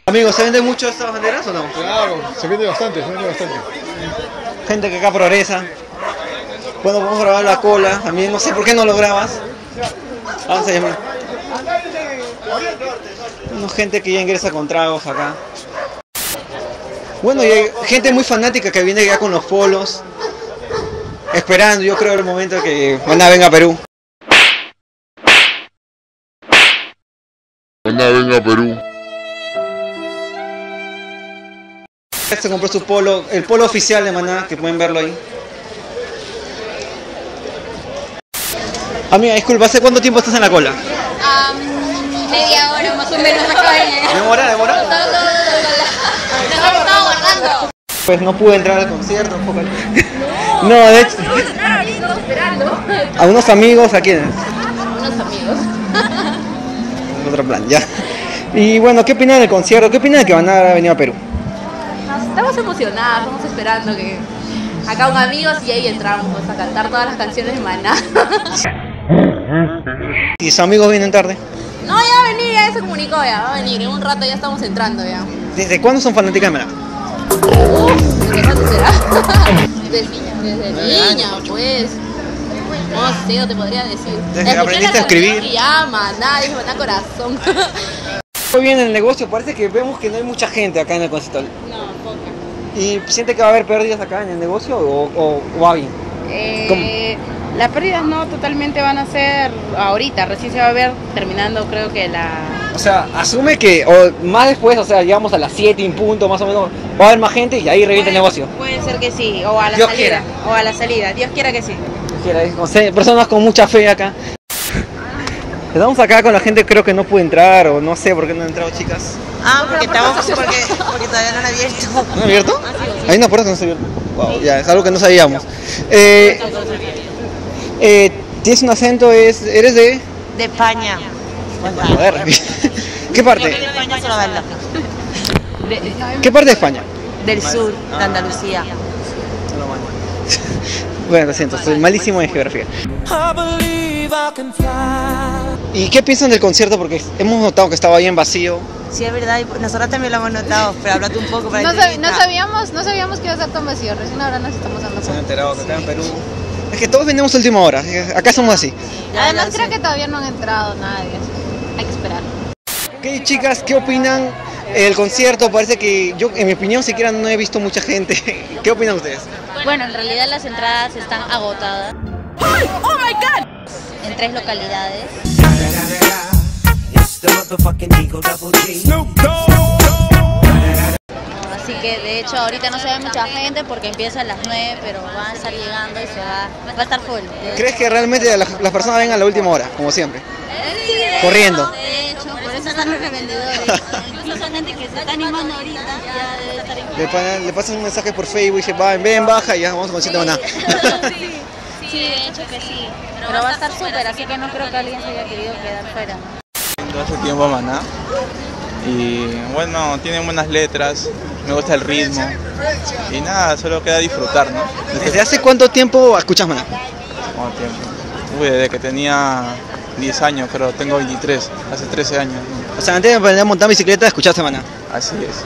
Amigos, ¿se venden mucho estas banderas o no? Claro, se vende bastante, Gente que acá progresa. Bueno, vamos a grabar la cola. También no sé por qué no lo grabas. Vamos a llamar. Bueno, gente que ya ingresa con tragos acá. Bueno, y hay gente muy fanática que viene ya con los polos. Esperando, yo creo, el momento que Maná venga a Perú. Maná venga a Perú. Se compró su polo, el polo oficial de Maná, que pueden verlo ahí. Amiga, disculpa, ¿hace cuánto tiempo estás en la cola? Media hora más o menos acaba de llegar. ¿Demora? Nos hemos estado guardando. Pues no pude entrar al concierto. No, de hecho. Esperando. ¿A unos amigos? ¿A quiénes? Unos amigos. En otro plan, ya. Y bueno, ¿qué opinan del concierto? ¿Qué opinan de que Maná haya venido a Perú? Estamos emocionadas, estamos esperando que acá un amigo y ahí entramos a cantar todas las canciones de Maná. ¿Y sus amigos vienen tarde? No, ya va a venir, ya se comunicó, ya va a venir. En un rato ya estamos entrando ya. ¿Desde cuándo son fanáticas de Maná? ¿Qué cuánto será? Desde niña, pues. No sé, no te podría decir. Desde que aprendiste a escribir. Y ya, Maná, dije Maná corazón. Muy bien el negocio, parece que vemos que no hay mucha gente acá en el concierto. No, poca. ¿Y siente que va a haber pérdidas acá en el negocio o va bien? Las pérdidas no totalmente van a ser ahorita, recién se va a ver terminando, creo que O sea, asume que más después, o sea, llegamos a las 7 en punto, más o menos, va a haber más gente y ahí revienta el negocio. Puede ser que sí, o a la Dios salida. quiera. O a la salida, Dios quiera que sí. O sea, personas con mucha fe acá. Estamos acá con la gente, creo que no puede entrar, o no sé por qué no han entrado, chicas. Porque todavía no han abierto. ¿No han abierto? Hay una puerta que no se ha abierto. Wow, ya, es algo que no sabíamos. Tienes un acento, eres de... De España. A ver, ¿qué parte? De España solo verlo. ¿Qué parte de España? Del sur, de Andalucía. Bueno, lo siento, soy malísimo en geografía. ¿Y qué piensan del concierto? Porque hemos notado que estaba bien vacío. Sí, es verdad, y nosotros también lo hemos notado, pero háblate un poco para No sabíamos que iba a ser tan vacío, recién ahora nos estamos dando Se han cuenta. enterado que acá en Perú... Es que todos vendemos a última hora, acá somos así. Además creo que todavía no han entrado nadie, hay que esperar. Ok, chicas, ¿qué opinan? El concierto parece que yo, en mi opinión, siquiera no he visto mucha gente. ¿Qué opinan ustedes? Bueno, en realidad las entradas están agotadas. ¡Oh my God! En 3 localidades. Así que de hecho ahorita no se ve mucha gente porque empieza a las 9, pero van a estar llegando y va a estar full. ¿Crees que realmente las personas vengan a la última hora, como siempre? Sí, Corriendo. De hecho, por eso están los revendedores. Incluso son gente que se está animando ahorita, ya debe estar en... Le pasan un mensaje por Facebook y dicen, ven, baja y ya vamos a concierto de Maná. Sí, de hecho que sí. Pero va a estar súper, así que no creo que alguien se haya querido quedar fuera. Todo ese tiempo a Maná y bueno, tiene buenas letras, me gusta el ritmo y nada, solo queda disfrutar, ¿no? ¿Desde hace cuánto tiempo escuchas Maná? ¿Cuánto tiempo? Uy, desde que tenía 10 años, pero tengo 23, hace 13 años. O sea, antes de aprender a montar bicicleta, escuchaste Maná. Así es.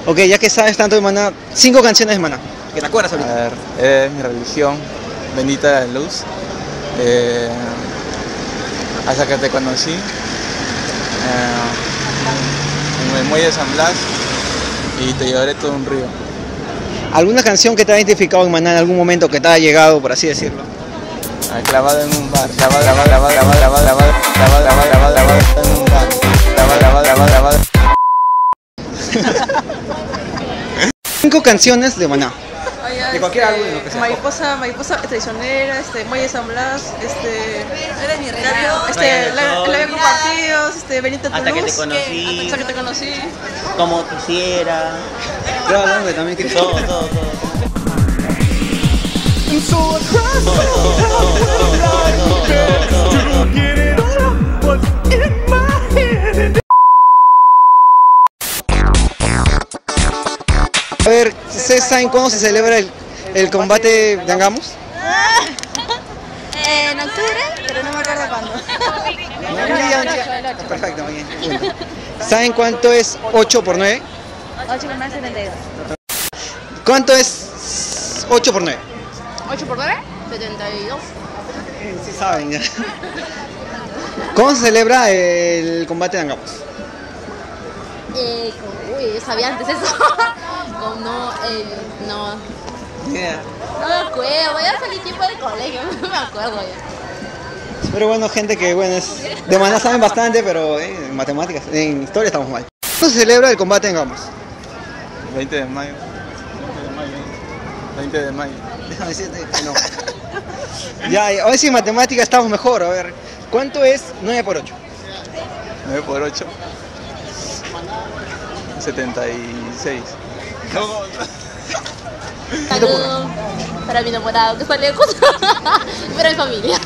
Ok, ya que sabes tanto de Maná, 5 canciones de Maná, que te acuerdas A ahorita. ver, es mi religión, bendita la luz, hasta que te conocí, en el muelle de San Blas y te llevaré todo un río. ¿Alguna canción que te haya identificado en Maná en algún momento que te haya llegado, por así decirlo? Clavado en un bar, clavado en un bar, clavado. 5 canciones de Maná. De cualquier álbum, lo que sea. Mariposa traicionera, Muelle San Blas, Eres mi regalo. la había compartido, Benita Hasta que te Toulouse, conocí. hasta que te conocí. Como quisiera. Claro, que también quieres. Todo. A ver, ¿ustedes saben cuándo se celebra el combate de Angamos? En octubre, pero no me acuerdo cuándo. Perfecto, muy bien. Uno. ¿Saben cuánto es 8 por 9? 8 por 9, 72. ¿Cuánto es 8 por 9? 8 por 9, 72. Sí saben ya. ¿Cómo se celebra el combate de Angamos? Uy, sabía antes eso. No. Yeah. No me acuerdo, ya salí tiempo del colegio, no me acuerdo ya. Pero bueno, gente que bueno es de Maná saben bastante, pero en matemáticas, en historia estamos mal. ¿Cómo se celebra el combate en Angamos? 20 de mayo. 20 de mayo. Déjame decirte que no. Ya, a ver si en matemáticas estamos mejor, a ver. ¿Cuánto es 9 por 8? 9 por 8. 76. Saludos para mi enamorado que está lejos, pero es familia.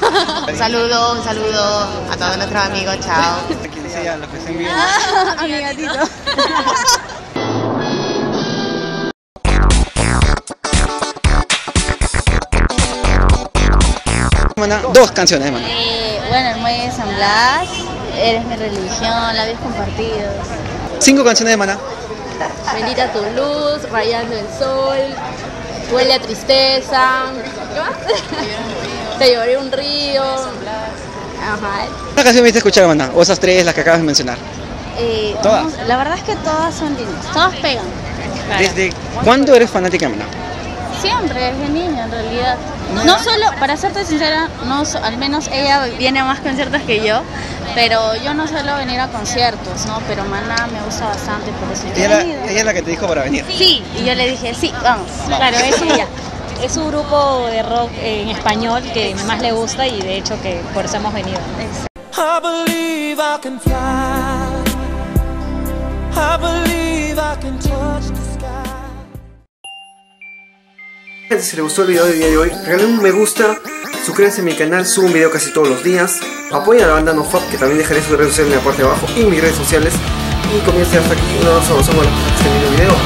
Un saludo a todos nuestros amigos, chao. Aquí decía los que estén bien. A mi gatito. Maná, 2 canciones de Maná. Bueno, el muelle de San Blas, Eres mi religión, Labios compartidos. 5 canciones de Maná. Bendita tu luz, rayando el sol, huele a tristeza. ¿Qué más? Te lloré un río. Ajá. ¿Una canción me diste escuchar de Maná? O esas 3, las que acabas de mencionar. ¿Todas? La verdad es que todas son lindas, todas pegan. ¿Desde cuándo eres fanática de Maná? Siempre, desde niña en realidad. No solo, para serte sincera, al menos ella viene a más conciertos que yo, pero yo no suelo venir a conciertos, ¿no? Pero Maná me gusta bastante, por eso yo he venido. Ella es la que te dijo para venir. Sí, y yo le dije, sí, vamos. Claro, es ella. Es su grupo de rock en español que más le gusta y de hecho que por eso hemos venido. I believe I can fly. I believe I can touch the sky. Si les gustó el video del día de hoy, regalen un me gusta, suscríbanse a mi canal, subo un video casi todos los días, apoyen a la banda NoFap, que también dejaré sus redes sociales en la parte de abajo y mis redes sociales, y comience hasta aquí. Un abrazo, nos vemos en el próximo video.